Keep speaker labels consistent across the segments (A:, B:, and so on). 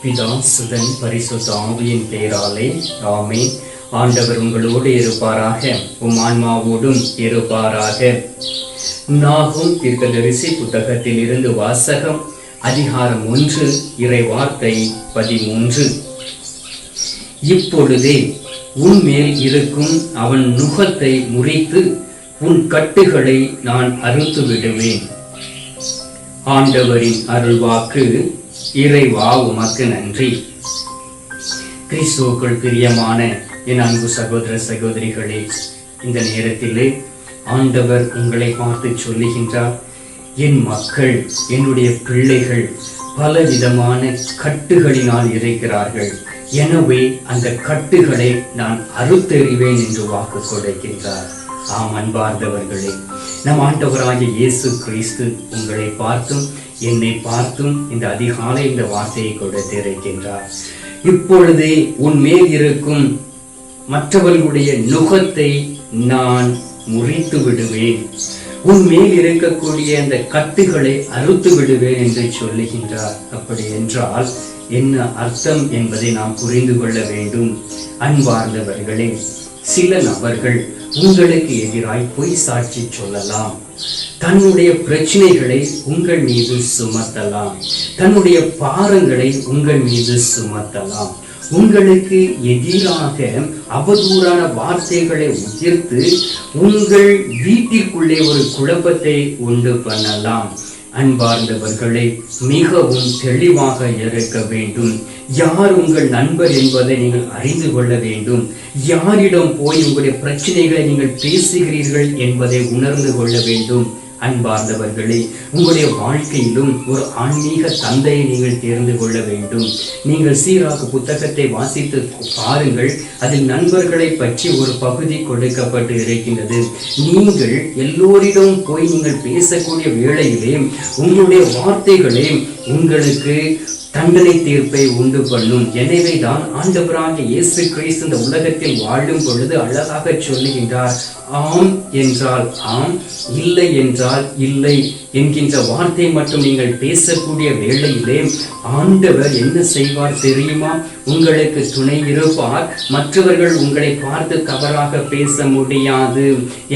A: பிதா சுதன் பரிசுத்த ஆவியின் பெயராலே ஆமென். ஆண்டவர் உங்களோடு இருப்பாராக, உம் ஆன்மாவோடும் இருப்பாராக. நாகும் தீர்க்கதரிசி புத்தகத்தில் இருந்து வாசகம். அதிகாரம் 1, இறை வார்த்தை 13. இப்பொழுதே உன்மேல் இருக்கும் அவன் நுகத்தை முறித்து உன் கட்டுகளை நான் அறுத்து விடுவேன். ஆண்டவரின் அருள்வாக்கு. இறைவா உமக்கு நன்றி. கிறிஸ்துவுக்குள் பிரியமான என் அன்பு சகோதர சகோதரிகளே, இந்த நேரத்திலே ஆண்டவர் உங்களை பார்த்து சொல்லுகின்றார், என் மக்கள், என்னுடைய பிள்ளைகள் பலவிதமான கட்டுகளினால் இருக்கிறார்கள். எனவே அந்த கட்டுகளை நான் அறுத்தெறிவேன் என்று வாக்கு கொடுக்கின்றார். ஆம் அன்பார்ந்தவர்களே, நம் ஆண்டவராகிய இயேசு கிறிஸ்து உங்களை பார்த்தும் என்னை பார்த்தும் இந்த அதிகாலை இந்த வார்த்தையை கொடுத்திருக்கின்றார். இப்பொழுதே உன் மேல் இருக்கும் மற்றவர்களுடைய நுகத்தை நான் முறித்து விடுவேன், உன் மேல் இருக்கக்கூடிய அந்த கட்டுகளை அறுத்து விடுவேன் என்று சொல்லுகின்றார். அப்படி என்றால் என்ன அர்த்தம் என்பதை நாம் புரிந்து கொள்ள வேண்டும். அன்பார்ந்தவர்களே, சில நபர்கள் உங்களுக்கு எதிராய் பொய் சாட்சி சொல்லலாம், தன்னுடைய பிரச்சனைகளை உங்கள் மீது சுமத்தலாம், தன்னுடைய பாரங்களை உங்கள் மீது சுமத்தலாம், உங்களுக்கு எதிராக அவதூறான வார்த்தைகளை உதிர்த்து உங்கள் வீட்டிற்குள்ளே ஒரு குழப்பத்தை உண்டு பண்ணலாம். அன்பார்ந்தவர்களை, மிகவும் தெளிவாக இருக்க வேண்டும். யார் உங்கள் நண்பர் என்பதை நீங்கள் அறிந்து கொள்ள வேண்டும். யாரிடம் போய் உங்களுடைய பிரச்சனைகளை நீங்கள் பேசுகிறீர்கள் என்பதை உணர்ந்து கொள்ள வேண்டும். அன்பார்ந்தவர்களே, உங்களுடைய வாழ்க்கையிலும் ஒரு ஆன்மீக தந்தையை நீங்கள் தேர்ந்து கொள்ள வேண்டும். நீங்கள் சீராக்கு புத்தகத்தை வாசித்து பாருங்கள், அதில் நண்பர்களை பற்றி ஒரு பகுதி கொடுக்கப்பட்டு இருக்கின்றது. நீங்கள் எல்லோரிடம் போய் நீங்கள் பேசக்கூடிய வேளையிலே உங்களுடைய வார்த்தைகளே உங்களுக்கு தண்டனை தீர்ப்பை உண்டு பண்ணும். எனவே தான் ஆண்டவராகிய இயேசு கிறிஸ்து இந்த உலகத்தில் வாழும் பொழுது அழகாக சொல்லுகின்றார், ஆம் என்றால் ஆம், இல்லை என்றால் இல்லை என்கின்ற வார்த்தை மட்டும் நீங்கள் பேசக்கூடிய வேளையிலே ஆண்டவர் என்ன செய்வார் தெரியுமா? உங்களுக்கு துணை இருப்பார். மற்றவர்கள் உங்களை பார்த்து தவறாக பேச முடியாது.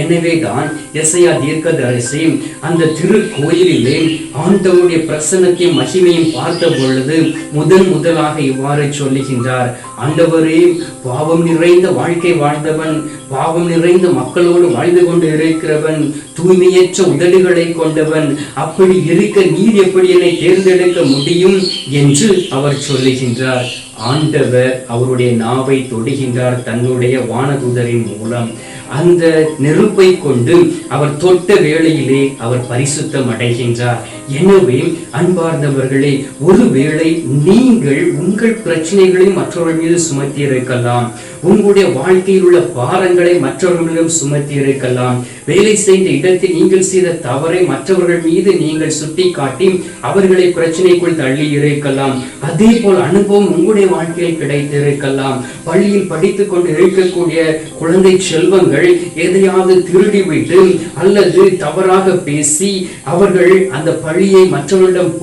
A: எனவே தான் எசையா தீர்க்கதரிசி அந்த திருக்கோயிலிலே ஆண்டவருடைய பிரசன்னத்தையும் மகிமையும் பார்த்த பொழுது முதலாக இவ்வாறு சொல்லுகின்றார், ஆண்டவரே, பாவம் நிறைந்த வாழ்க்கை வாழ்ந்தவன், பாவம் நிறைந்த மக்களோடு வாழ்ந்து கொண்டு இருக்கிறவன், தூய்மையற்ற உதடுகளை கொண்டவன், அப்படி இருக்க நீர் எப்படி என்னை தேர்ந்தெடுக்க முடியும் என்று அவர் சொல்லுகின்றார். ஆண்டவர் அவருடைய நாவை தொடுகின்றார் தன்னுடைய வானதூதரின் மூலம். அந்த நெருப்பை கொண்டு அவர் தொட்ட வேளையிலே அவர் பரிசுத்தம் அடைகின்றார். எனவே அன்பார்ந்தவர்களே, ஒருவேளை நீங்கள் உங்கள் பிரச்சனைகளை மற்றவர்கள் மீது சுமத்தி இருக்கலாம், உங்களுடைய வாழ்க்கையில் உள்ள பாரங்களை மற்றவர்களிடம் சுமத்தி இருக்கலாம், வேலை செய்த இடத்தில் நீங்கள் செய்த தவறை மற்றவர்கள் மீது நீங்கள் சுட்டி காட்டி அவர்களை பிரச்சனைக்குள் தள்ளி இருக்கலாம். அதே போல் அனுபவம் உங்களுடைய வாழ்க்கையில் கிடைத்திருக்கலாம். பள்ளியில் படித்துக் கொண்டு இருக்கக்கூடிய குழந்தை செல்வங்கள் எதையாவது திருடிவிட்டு அல்லது தவறாக பேசி அவர்கள் அந்த பழியை மற்றவர்களிடம்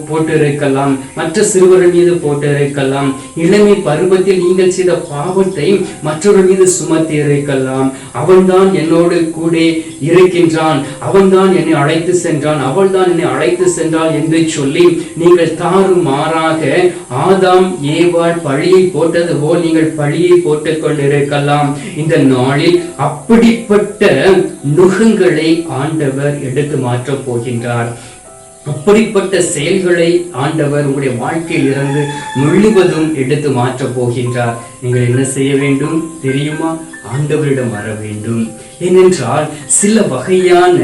A: போட்டிருக்கலாம், மற்ற சிறுவர்கள் மீது போட்டிருக்கலாம். இளமை பருவத்தில் நீங்கள் செய்த பாவத்தை மற்றவர்கள் மீது சுமத்தி இருக்கலாம். அவன்தான் என்னோடு கூட இருக்கின்றான், அவன்தான் என்னை அழைத்து சென்றான், அவள்தான் என்னை அழைத்து சென்றாள் என்று சொல்லி நீங்கள் தாறுமாறாக ஆதாம் ஏவாள் பழியை போட்டது போல் நீங்கள் பழியை போட்டுக் கொண்டிருக்கலாம். இந்த நாளில் அப்படிப்பட்ட நுகங்களை ஆண்டவர் எடுத்து மாற்றப் போகின்றார். அப்படிப்பட்ட செயல்களை ஆண்டவர் உங்களுடைய வாழ்க்கையில் இருந்து முழுவதும் எடுத்து மாற்றப் போகின்றார். நீங்கள் என்ன செய்ய வேண்டும் தெரியுமா? ஆண்டவரிடம் வர வேண்டும். ஏனென்றால் சில வகையான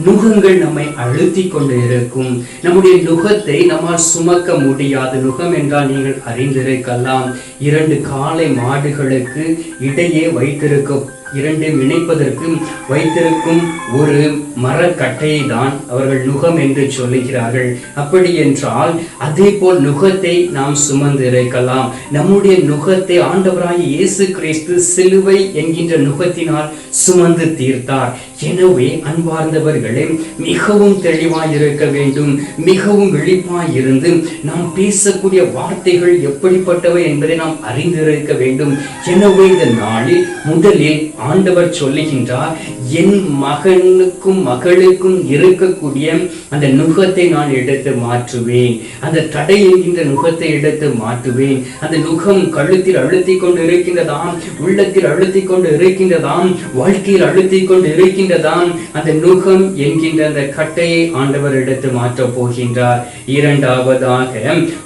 A: நுகங்கள் நம்மை அழுத்தி கொண்டு இருக்கும். நம்முடைய நுகத்தை நம்மால் சுமக்க முடியாது. நுகம் என்றால் நீங்கள் அறிந்திருக்கலாம், 2 காளை மாடுகளுக்கு இடையே வைத்திருக்க இரண்டையும் இணைப்பதற்கு வைத்திருக்கும் ஒரு மரக்கட்டையை தான் அவர்கள் நுகம் என்று சொல்லுகிறார்கள். அப்படி என்றால் அதே போல் நுகத்தை நாம் சுமந்து இருக்கலாம். நம்முடைய நுகத்தை ஆண்டவராகிய இயேசு கிறிஸ்து சிலுவை என்கின்ற நுகத்தினால் சுமந்து தீர்த்தார். எனவே அன்பார்ந்தவர்களே, மிகவும் தெளிவாய் இருக்க வேண்டும், மிகவும் விழிப்பாய் இருந்து நாம் பேசக்கூடிய வார்த்தைகள் எப்படிப்பட்டவை என்பதை நாம் அறிந்திருக்க வேண்டும். எனவே இந்த நாளில் முதலில் ஆண்டவர் சொல்லுகின்றார், என் மகனுக்கும் மகளுக்கும் இருக்கக்கூடிய அந்த நுகத்தை நான் எடுத்து மாற்றுவேன், அந்த தடை என்கின்ற நுகத்தை எடுத்து மாற்றுவேன். அந்த நுகம் கழுத்தில் அழுத்தி கொண்டு இருக்கின்றதாம், உள்ளத்தில் அழுத்தி கொண்டு இருக்கின்றதாம், வாழ்க்கையில் அழுத்தி கொண்டு இருக்கின்றதாம். அந்த நுகம் என்கின்ற அந்த கட்டையை ஆண்டவர் எடுத்து மாற்றப் போகின்றார். இரண்டாவதாக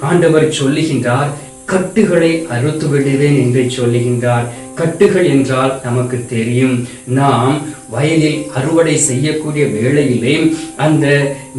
A: ஆண்டவர் சொல்லுகின்றார், கட்டுகளை அறுத்து விடுவேன் என்று சொல்லுகின்றார். கட்டுகள் என்றால் நமக்கு தெரியும், நாம் வயலில் அறுவடை செய்யக்கூடிய வேளையிலே அந்த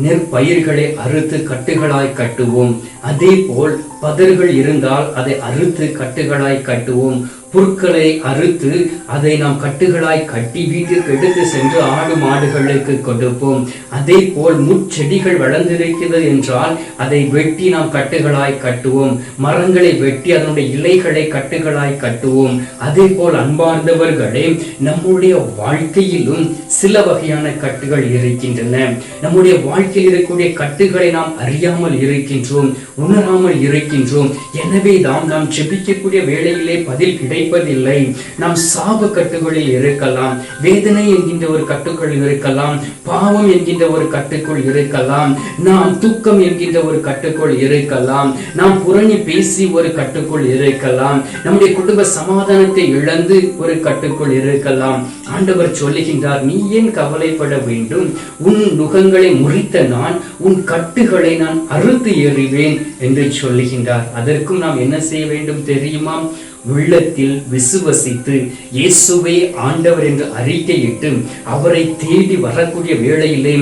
A: நெற்பயிர்களை அறுத்து கட்டுகளாய் கட்டுவோம். அதே போல் பதர்கள் இருந்தால் அதை அறுத்து கட்டுகளாய் கட்டுவோம். புற்களை அறுத்து அதை நாம் கட்டுகளாய் கட்டி வீட்டிற்கு எடுத்து சென்று ஆடு மாடுகளுக்கு கொடுப்போம். அதே போல் முட்செடிகள் வளர்ந்திருக்கிறது என்றால் அதை வெட்டி நாம் கட்டுகளாய் கட்டுவோம். மரங்களை வெட்டி அதனுடைய இலைகளை கட்டுகளாய் கட்டுவோம். அதே போல் அன்பார்ந்தவர்களே, நம்முடைய வாழ்க்கையிலும் சில வகையான கட்டுகள் இருக்கின்றன. நம்முடைய வாழ்க்கையில் இருக்கக்கூடிய கட்டுகளை நாம் அறியாமல் இருக்கின்றோம், உணராமல் இருக்கின்றோம். எனவே நாம் ஜெபிக்கக்கூடிய வேளையிலே பதில் கிடைப்பதில்லை. நாம் சாப கட்டுகளில் இருக்கலாம், வேதனை என்கின்ற ஒரு கட்டுக்குள் இருக்கலாம், பாவம் என்கின்ற ஒரு கட்டுக்குள் இருக்கலாம், நாம் தூக்கம் என்கின்ற ஒரு கட்டுக்குள் இருக்கலாம், நாம் புரணி பேசி ஒரு கட்டுக்குள் இருக்கலாம், நம்முடைய குடும்ப சமாதானத்தை இழந்து ஒரு கட்டுக்குள் இருக்கலாம். ஆண்டவர் சொல்லுகின்றார், நீ ஏன் கவலைப்பட வேண்டும்? உன் நுகங்களை முறித்த நான் உன் கட்டுகளை நான் அறுத்து எறிவேன் என்று சொல்லுகின்றார். அதற்கும் நாம் என்ன செய்ய வேண்டும் தெரியுமா? உள்ளத்தில் விசுவசித்து இயேசுவே ஆண்டவர் என்று அறிக்கையிட்டு அவரை தேடி வரக்கூடிய வேளையிலே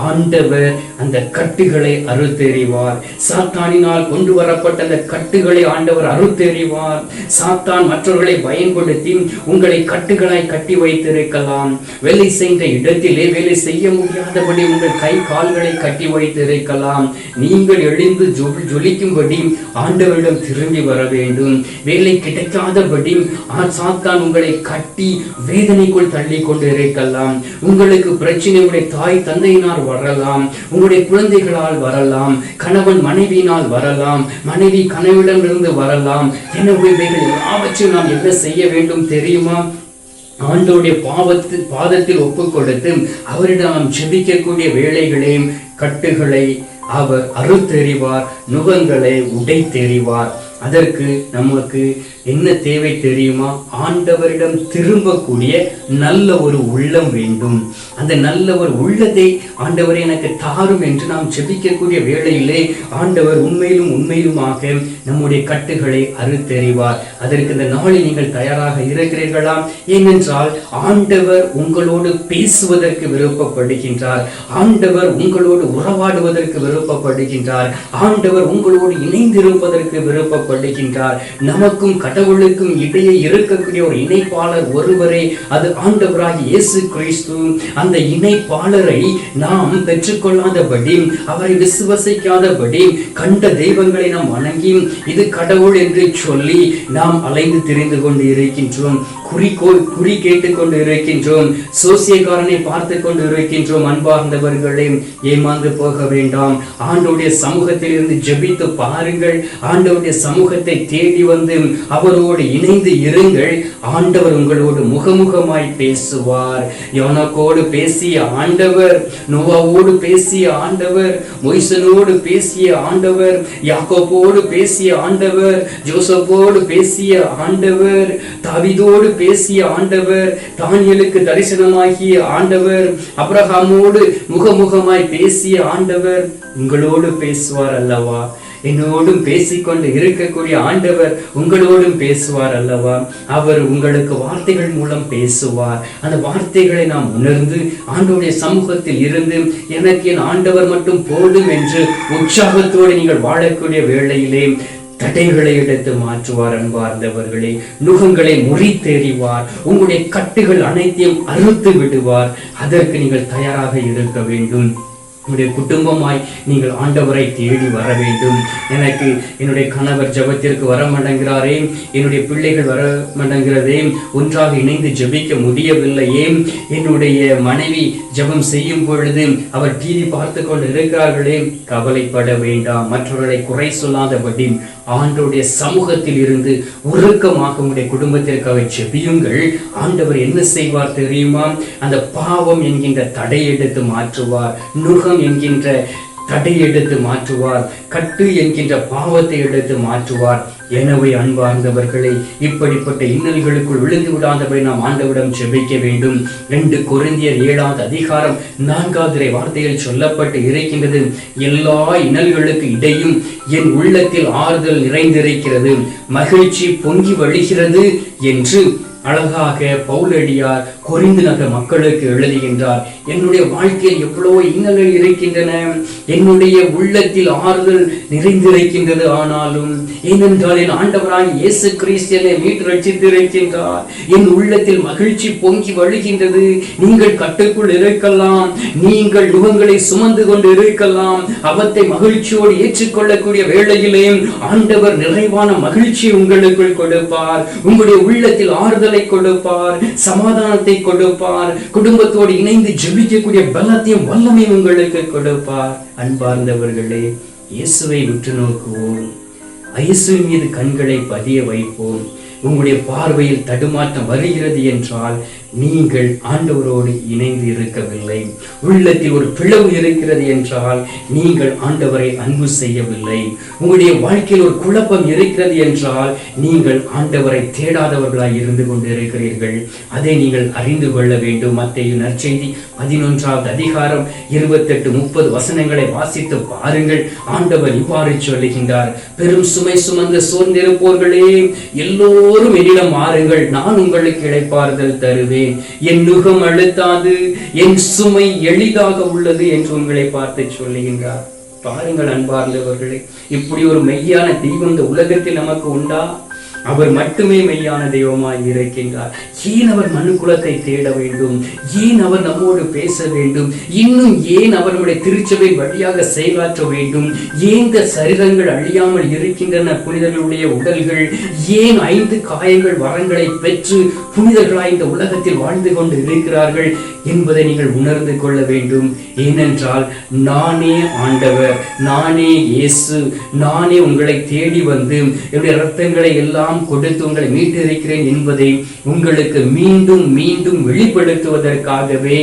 A: ஆண்டவர் அந்த கட்டுகளை அறுத்தெறிவார். சாத்தானினால் கொண்டு வரப்பட்ட அந்த கட்டுகளை ஆண்டவர் அறுத்தெறிவார். சாத்தான் மற்றவர்களை பயன்படுத்தி உங்களை கட்டுகளாய் கட்டி வைத்திருக்கலாம். வேலை செய்த இடத்திலே வேலை செய்ய முடியாதபடி உங்கள் கை கால்களை கட்டி வைத்திருக்கலாம். நீங்கள் எழுந்து ஜொலிக்கும்படி ஆண்டவரிடம் திரும்பி வர வேண்டும். வேலை கிடைக்காதபடி சாத்தான் உங்களை கட்டி வேதனைக்குள் தள்ளி கொண்டு இருக்கலாம். உங்களுக்கு பிரச்சனை உங்களுடைய தாய் தந்தையினால் வரலாம், உங்களுடைய குழந்தைகளால் வரலாம், கணவன் மனைவியினால் வரலாம், மனைவி கணவனிடமிருந்து வரலாம். எனவே எல்லாவற்றையும் நாம் என்ன செய்ய வேண்டும் தெரியுமா? ஆண்டவருடைய பாதத்தில் ஒப்பு கொடுத்து அவரிடம் நாம் ஜெபிக்கக்கூடிய வேளைகளையும் கட்டுகளை அவர் அறுத்தெறிவார், நுகங்களை உடைத்தெறிவார். அதற்கு நமக்கு என்ன தேவை தெரியுமா? ஆண்டவரிடம் திரும்பக்கூடிய நல்ல ஒரு உள்ளம் வேண்டும். அந்த நல்ல ஒரு உள்ளத்தை ஆண்டவரை எனக்கு தாரும் என்று நாம் ஜெபிக்கக்கூடிய வேளையிலே ஆண்டவர் உண்மையிலுமாக நம்முடைய கட்டுகளை அறுத்தெறிவார். அதற்கு இந்த நாளில் நீங்கள் தயாராக இருக்கிறீர்களா? ஏனென்றால் ஆண்டவர் உங்களோடு பேசுவதற்கு விருப்பப்படுகின்றார். ஆண்டவர் உங்களோடு உறவாடுவதற்கு விருப்பப்படுகின்றார். ஆண்டவர் உங்களோடு இணைந்திருப்பதற்கு விருப்பப்படுகின்றார். நமக்கும் கடவுளுக்கும் இடையே இருக்கக்கூடிய ஒரு இணைப்பாளர் ஒருவரே, அது ஆண்டவராகிய இயேசு கிறிஸ்து. அந்த இணைப்பாளரை நாம் பெற்றுக்கொள்ளாதபடி, அவரை விசுவசிக்காதபடி, கண்ட தெய்வங்களை நாம் வணங்கி இது கடவுள் என்று சொல்லி நாம் அலைந்து திரிந்து கொண்டு இருக்கின்றோம். குறி கேட்டுக் கொண்டு இருக்கின்றோம். சோசியக்காரனை பார்த்து கொண்டு இருக்கின்றோம். அன்பார்ந்தவர்களே, ஏமாந்து போக வேண்டாம். ஆண்டவருடைய சமூகத்தில் இருந்து ஜெபித்து பாருங்கள். ஆண்டவருடைய சமூகத்தை தேடி வந்து அவரோடு இணைந்து இருங்கள். ஆண்டவர் உங்களோடு முகமுகமாய் பேசுவார். யோனாக்கோடு பேசிய ஆண்டவர், நோவாவோடு பேசிய ஆண்டவர், மோசேயோடு பேசிய ஆண்டவர், யாக்கோபோடு பேசிய ஆண்டவர், ஜோசப்போடு பேசிய ஆண்டவர், தாவீதோடு பேசிய ஆண்டவர், தானியேலுக்கு தரிசனமாகிய ஆண்டவர், ஆபிரகாமோடு முகமுகமாய் பேசிய ஆண்டவர் உங்களோடு பேசுவார் அல்லவா? என்னோடும் பேசிக்கொண்டு இருக்கக்கூடிய ஆண்டவர் உங்களோடும் பேசுவார் அல்லவா? அவர் உங்களுக்கு வார்த்தைகள் மூலம் பேசுவார். அந்த வார்த்தைகளை நாம் உணர்ந்து ஆண்டவருடைய சமூகத்தில் இருந்து எனக்கு என் ஆண்டவர் மட்டும் போதும் என்று உற்சாகத்தோடு நீங்கள் வாழக்கூடிய வேளையிலே தடைகளை எடுத்து மாற்றுவார். அன்பார்ந்தவர்களே, நுகங்களை முறித்தெறிவார். உங்களுடைய கட்டுகள் அனைத்தையும் அறுத்து விடுவார். அதற்கு நீங்கள் தயாராக இருக்க வேண்டும். உங்களுடைய குடும்பமாய் நீங்கள் ஆண்டவரை தேடி வர வேண்டும். எனக்கு என்னுடைய கணவர் ஜெபத்திற்கு வர மாட்டேங்கிறாரே, என்னுடைய பிள்ளைகள் வர மாட்டேங்கிறதே, ஒன்றாக இணைந்து ஜெபிக்க முடியவில்லையே, என்னுடைய மனைவி ஜெபம் செய்யும் பொழுது அவர் டிவி பார்த்து கொண்டு இருக்கிறார்களே, கவலைப்பட வேண்டாம். மற்றவர்களை குறை சொல்லாதபடி ஆண்டவருடைய சமூகத்தில் இருந்து உருக்கமாக உங்களுடைய குடும்பத்திற்காக ஜெபியுங்கள். ஆண்டவர் என்ன செய்வார் தெரியுமா? அந்த பாவம் என்கின்ற தடை எடுத்து மாற்றுவார். நுகம் என்கின்ற தடை எடுத்து மாற்றுவார். கட்டு என்கின்ற பாவத்தை எடுத்து மாற்றுவார். எனவே அன்பார்ந்தவர்களே, இப்படிப்பட்ட இன்னல்களுக்குள் விழுந்து விடாதபடி நாம் ஆண்டவரிடம் ஜெபிக்க வேண்டும். 2 கொரிந்தியர் 7வது அதிகாரம் 4வது வார்த்தையில் சொல்லப்பட்டு இருக்கின்றது, எல்லா இன்னல்களுக்கு இடையும் என் உள்ளத்தில் ஆறுதல் நிறைந்திருக்கிறது, மகிழ்ச்சி பொங்கி வழிகிறது என்று அழகாக பவுலடியார் கொரிந்து நகர் மக்களுக்கு எழுதுகின்றார். என்னுடைய வாழ்க்கையில் எவ்வளவு இன்னல்கள் இருக்கின்றன, என்னுடைய உள்ளத்தில் ஆறுதல் நிறைந்திருக்கின்றது. ஆனாலும் ஏனென்றால் என் ஆண்டவராகிய இயேசு கிறிஸ்து என்னை மீட்டு ரட்சித்திருக்கின்றார். என் உள்ளத்தில் மகிழ்ச்சி பொங்கி வழிகின்றது. நீங்கள் கட்டுக்குள் இருக்கலாம், நீங்கள் நுகங்களை சுமந்து கொண்டு இருக்கலாம், அவத்தை மகிழ்ச்சியோடு ஏற்றுக்கொள்ளக்கூடிய வேளையிலே ஆண்டவர் நிறைவான மகிழ்ச்சி உங்களுக்குள் கொடுப்பார். உங்களுடைய உள்ளத்தில் ஆறுதலை கொடுப்பார், சமாதானத்தை கொடுப்பார், குடும்பத்தோடு இணைந்து ஜெபிக்கக்கூடிய பலத்தையும் வல்லமையும் உங்களுக்கு கொடுப்பார். அன்பார்ந்தவர்களே, இயேசுவை உற்று நோக்குவோம். இயேசுவின் மீது கண்களை பதிய வைப்போம். உங்களுடைய பார்வையில் தடுமாற்றம் வருகிறது என்றால் நீங்கள் ஆண்டவரோடு இணைந்து இருக்கவில்லை. உள்ளத்தில் ஒரு பிளவு இருக்கிறது என்றால் நீங்கள் ஆண்டவரை அன்பு செய்யவில்லை. உங்களுடைய வாழ்க்கையில் ஒரு குழப்பம் இருக்கிறது என்றால் நீங்கள் ஆண்டவரை தேடாதவர்களாய் இருந்து கொண்டு இருக்கிறீர்கள். அதை நீங்கள் அறிந்து கொள்ள வேண்டும். மத்தேயு நற்செய்தி 11வது அதிகாரம் 28-30 வசனங்களை வாசித்து பாருங்கள். ஆண்டவர் இவ்வாறு சொல்லுகின்றார், பெரும் சுமை சுமந்து சோர்ந்திருப்போர்களே, எல்லோரும் என்னிடம் வாருங்கள், நான் உங்களுக்கு இளைப்பாறுதல் தருவேன். என் நுகம் அழுத்தாது, என் சுமை எளிதாக உள்ளது என்று உங்களை பார்த்து சொல்லுகின்றார். பாருங்கள் அன்பார்ந்தவர்களே, இப்படி ஒரு மெய்யான தெய்வம் இந்த உலகத்தில் நமக்கு உண்டா? அவர் மட்டுமே மெய்யான தெய்வமாய் இருக்கின்றார். ஏன் அவர் மனுக்குலத்தை தேட வேண்டும்? ஏன் அவர் நம்மோடு பேச வேண்டும்? இன்னும் ஏன் அவருடைய திருச்சபை வழியாக செயலாற்ற வேண்டும்? ஏன் இந்த சரீரங்கள் அழியாமல் இருக்கின்றன? புனிதர்களுடைய உடல்கள் ஏன் 5 காயங்கள் வரங்களை பெற்று புனிதர்களாய் இந்த உலகத்தில் வாழ்ந்து கொண்டு இருக்கிறார்கள் என்பதை நீங்கள் உணர்ந்து கொள்ள வேண்டும். ஏனென்றால் நானே ஆண்டவர், நானே இயேசு, நானே உங்களை தேடி வந்து என்னுடைய இரத்தங்களை எல்லாம் கொடுத்து உங்களை மீட்டிருக்கிறேன் என்பதை உங்களுக்கு மீண்டும் மீண்டும் வெளிப்படுத்துவதற்காகவே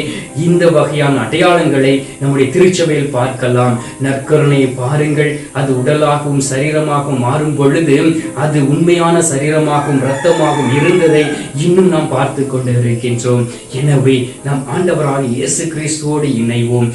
A: இந்த வகையான அடையாளங்களை நம்முடைய திருச்சபையில் பார்க்கலாம். நற்கருணையை பாருங்கள். அது உடலாகவும் சரீரமாகவும் மாறும் பொழுது அது உண்மையான சரீரமாகவும் இரத்தமாகவும் இருந்ததை இன்னும் நாம் பார்த்து கொண்டு இருக்கின்றோம். எனவே நாம் ஆண்டவராகிய இயேசு கிறிஸ்துவோடு இணைவோம்.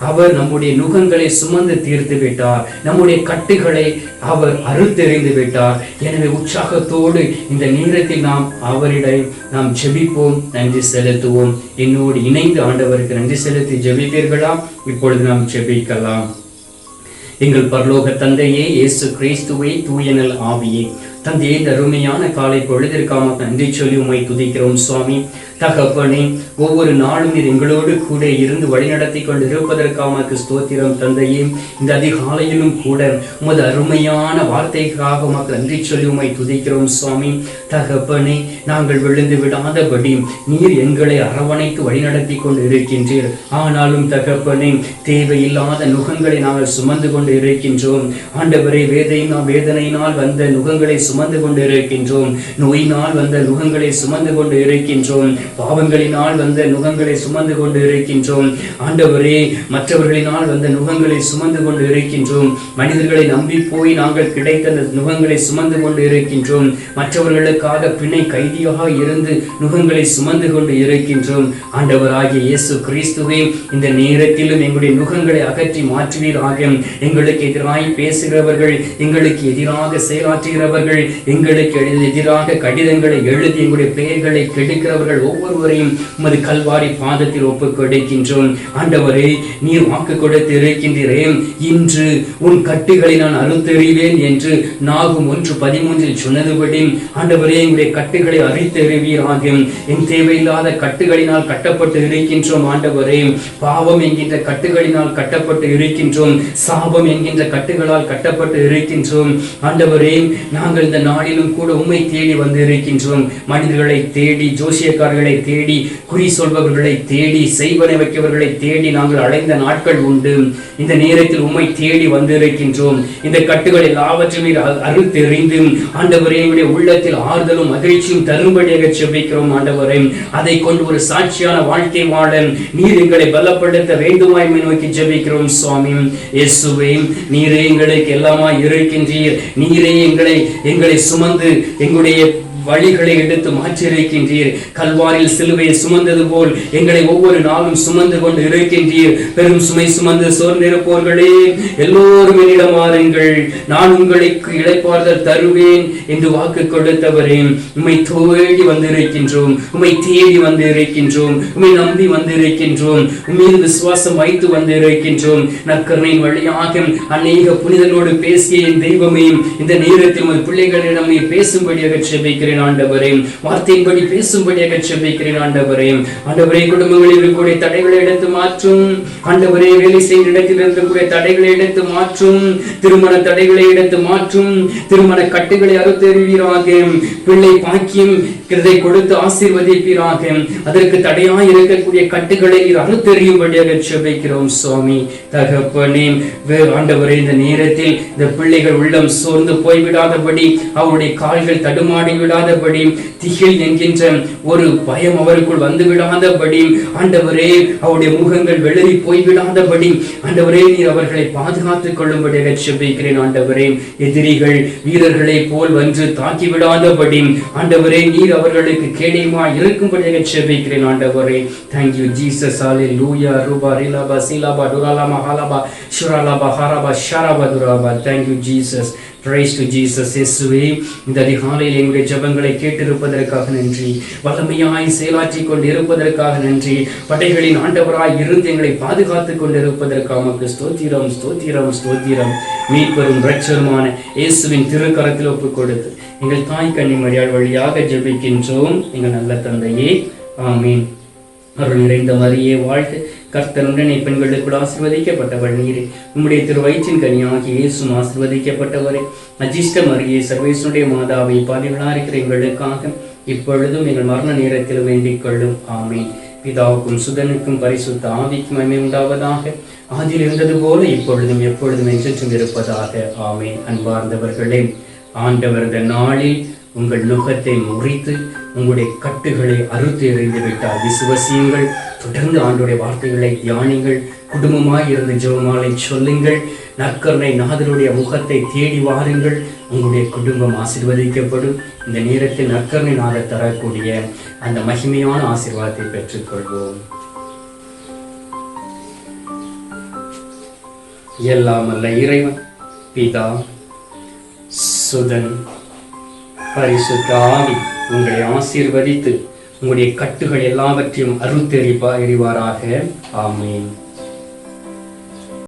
A: அவர் நம்முடைய நுகங்களை சுமந்து தீர்த்து விட்டார். நம்முடைய கட்டுகளை அவர் அறுத்தெறிந்து விட்டார். எனவே உற்சாகத்தோடு இந்த நேரத்தில் நாம் அவரிடம் நாம் ஜெபிப்போம், நன்றி செலுத்துவோம். என்னோடு இணைந்து ஆண்டவருக்கு நன்றி செலுத்தி ஜெபிப்பீர்களா? இப்பொழுது நாம் ஜெபிக்கலாம். எங்கள் பரலோக தந்தையே, இயேசு கிறிஸ்துவே, தூயனல் ஆவியே, தந்தையே, இந்த அருமையான காலை பொழுதிற்காக நன்றி சொல்லி உம்மை துதிக்கிறோம் சுவாமி. தகப்பனே, ஒவ்வொரு நாளும் நீர் எங்களோடு கூட இருந்து வழிநடத்தி கொண்டு இருப்பதற்காக ஸ்தோத்திரம் தந்தையே. இந்த அதிகாலையிலும் கூட உமது அருமையான வார்த்தைக்காக உமக்கு நன்றி சொல்லி உம்மை துதிக்கிறோம் சுவாமி. தகப்பனே, நாங்கள் விழுந்து விடாதபடி நீர் எங்களை அரவணைத்து வழிநடத்தி கொண்டு இருக்கின்றீர். ஆனாலும் தகப்பனே, தேவையில்லாத நுகங்களை நாங்கள் சுமந்து கொண்டு இருக்கின்றோம். ஆண்டவரே, வேதனையினால் வந்த நுகங்களை சுமந்து கொண்டு இருக்கின்றோம். நோயினால் வந்த நுகங்களை சுமந்து கொண்டு இருக்கின்றோம். பாவங்களினால் வந்த நுகங்களை சுமந்து கொண்டு இருக்கின்றோம். ஆண்டவரே, மற்றவர்களினால் வந்த நுகங்களை சுமந்து கொண்டு இருக்கின்றோம். மனிதர்களை நம்பி போய் நாங்கள் கிடைத்த நுகங்களை சுமந்து கொண்டு இருக்கின்றோம். மற்றவர்களுக்காக பிணை கைதியாக இருந்து நுகங்களை சுமந்து கொண்டு இருக்கின்றோம். ஆண்டவராகிய இயேசு கிறிஸ்துவே, இந்த நேரத்திலும் எங்களுடைய நுகங்களை அகற்றி மாற்றுவீராக. எங்களுக்கு எதிராக பேசுகிறவர்கள், எங்களுக்கு எதிராக செயலாற்றுகிறவர்கள், எங்களுக்கு எதிராக கடிதங்களை எழுதி எங்களுடைய பெயர்களை கெடுக்கிறவர்கள் ஒவ்வொருவரையும் உமது கல்வாரி பாதத்தில் ஒப்புக் கொடுக்கின்றோம். ஆண்டவரே, நீர் வாக்கு கொடுத்து இருக்கின்றீரே, இன்று உன் கட்டுகளை நான் அறுத்தெறிவேன் என்று நாகும் 1:13 சொன்னதுபடி ஆண்டவரே, எங்களுடைய கட்டுகளை அறுத்தெறிவீராக. என் தேவையில்லாத கட்டுகளினால் கட்டப்பட்டு இருக்கின்றோம். ஆண்டவரே, பாவம் என்கின்ற கட்டுகளினால் கட்டப்பட்டு இருக்கின்றோம். சாபம் என்கின்ற கட்டுகளால் கட்டப்பட்டு இருக்கின்றோம். ஆண்டவரே, நாங்கள் இந்த நாளிலும் கூட உம்மை தேடி வந்து இருக்கின்றோம். மனிதர்களை தேடி, ஜோசியக்காரர்களை தேடி, குறி சொல்பவர்களை தேடி, செய்வனை வைக்கவர்களை தேடி நாங்கள் அடைந்த நாட்கள் உண்டு. இந்த நேரத்தில் உம்மை தேடி வந்திருக்கின்றோம். இந்த கட்டுகள் எல்லாவற்றையும் அறுத்தெறிந்து ஆண்டவரே, எங்களுடைய உள்ளத்தில் ஆறுதலும் மகிழ்ச்சியும் தரும்படியாக செபிக்கிறோம். ஆண்டவரே, அதை கொண்டு ஒரு சாட்சியான வாழ்க்கை வாழ நீர் எங்களை பலப்படுத்த வேண்டுமாய் நோக்கி ஜெபிக்கிறோம். சுவாமி இயேசுவே, நீரே எங்களுக்கு எல்லாமா இருக்கின்றீர். நீரே எங்களை சுமந்து எங்களுடைய வழிகளை எடுத்து மாற்றியிருக்கின்றீர். கல்வாரில் சிலுவையை சுமந்தது போல் எங்களை ஒவ்வொரு நாளும் சுமந்து கொண்டு இருக்கின்றீர். பெரும் சுமை சுமந்து சோர்ந்திருப்போர்களே, எல்லோரும் என்னிடம் வாருங்கள், நான் உங்களுக்கு இளைப்பாறுதல் தருவேன் என்று வாக்கு கொடுத்தவரே, உம்மை தேடி வந்திருக்கின்றோம். உம்மை தேடி வந்திருக்கின்றோம். உம்மை நம்பி வந்திருக்கின்றோம். உம்மீது விசுவாசம் வைத்து வந்திருக்கின்றோம். நற்கருணையின் வழியாக அநேக புனிதர்களோடு பேசிய என் தெய்வமே, இந்த நேரத்தில் உங்கள் பிள்ளைகளிடம் நீர் பேசும்படியாக செபிக்கிறேன். ஆண்டவரே, வார்த்தையின்படி பேசும்படியாக செபிக்கிறேன். ஆண்டவரே, குடும்பங்களில் இருக்கக்கூடிய தடைகளை எடுத்து மாற்றும். ஆண்டவரே, வேலை செய்கிற இடத்தில் இருக்கக்கூடிய தடைகளை எடுத்து மாற்றும். திருமண தடைகளை எடுத்து மாற்றும். திருமண கட்டுகளை அறுத்தெறிவீராக. பிள்ளை பாக்கியம் கொடுத்து ஆசீர்வதிப்பீராக. அதற்கு தடையாய் இருக்கக்கூடிய கட்டுகளை அறுத்தெறியும்படியாக செபிக்கிறோம். சுவாமி தகப்பனே, ஆண்டவரே, இந்த நேரத்தில் இந்த பிள்ளைகள் உள்ளம் சோர்ந்து போய்விடாதபடி, அவருடைய கால்கள் தடுமாடி விடாதபடி, திகில் என்கின்ற ஒரு பயம் அவருக்குள் வந்து விடாதபடி, ஆண்டவரே, அவருடைய முகங்கள் வெளிரி போய்விடாதபடி, ஆண்டவரே, நீர் அவர்களை பாதுகாத்துக் கொள்ளும்படியாக செபிக்கிறேன். ஆண்டவரே, எதிரிகள் வீரர்களை போல் வந்து தாக்கி விடாதபடி, ஆண்டவரே, நீர் அவர்களுக்கு கேடயமாய் இருக்கும்படியாக செபிக்கிறேன். ஆண்டவரே, thank you Jesus, hallelujah, ruba rilaba silaba duralama halaba shuralaba haraba sharaba duraba. Thank you Jesus, praise to Jesus. இயேசுவே, இந்த அதிகாலையில் எங்களுடைய ஜெபங்களை கேட்டிருப்பதற்காக நன்றி. வல்லமையாய் செயலாற்றிக் கொண்டு இருப்பதற்காக நன்றி. படைகளின் ஆண்டவராய் இருந்து எங்களை பாதுகாத்துக் கொண்டு இருப்பதற்காக உமக்கு ஸ்தோத்திரம், ஸ்தோத்திரம், ஸ்தோத்திரம். மீட்பெரும் இரட்சகருமான இயேசுவின் திருக்கரத்தில் ஒப்புக் கொடுத்து எங்கள் தாய் கன்னிமரியாள் வழியாக ஜெபிக்கின்றோம். எங்கள் நல்ல தந்தையே, ஆமீன். அருள் நிறைந்த மரியே வாழ்க, கர்த்தருடனே பெண்களுக்குள் ஆசீர்வதிக்கப்பட்டவள் நீரே. உம்முடைய திருவயிற்றின் கனியாகிய இயேசுவும் ஆசீர்வதிக்கப்பட்டவரே. அஜிஷ்ட மரியே, சர்வேசுடைய மாதாவை, பாவிகளாக இருக்கிற எங்களுக்காக இப்பொழுதும் எங்கள் மரண நேரத்தில் வேண்டிக் கொள்ளும். ஆமீன். பிதாவுக்கும் சுதனுக்கும் பரிசுத்த ஆவிக்கும் மகிமை உண்டாவதாக. ஆதியில் இருந்தது போல இப்பொழுதும் எப்பொழுதும் என்றென்றும் இருப்பதாக. ஆமீன். அன்பார்ந்தவர்களே, ஆண்டவர் இந்த நாளில் உங்கள் நுகத்தை முறித்து உங்களுடைய கட்டுகளை அறுத்து எறிந்து விட்டார். விசுவசியுங்கள். தொடர்ந்து ஆண்டவருடைய வார்த்தைகளை தியானிங்கள். குடும்பமாய் இருந்து ஜெபமாலை சொல்லுங்கள். நற்கருணை நாதருடைய முகத்தை தேடி வாருங்கள். உங்களுடைய குடும்பம் ஆசீர்வதிக்கப்படும். இந்த நேரத்தில் நற்கருணை நாதர் தரக்கூடிய அந்த மகிமையான ஆசீர்வாதத்தை பெற்றுக்கொள்வோம். எல்லாம் அல்ல இறைவன் பிதா, சுதன், பரிசுத்த ஆவி உங்களை ஆசீர்வதித்து உங்களுடைய கட்டுகள் எல்லாவற்றையும் அறுத்தெறிவாராக. ஆமீன்.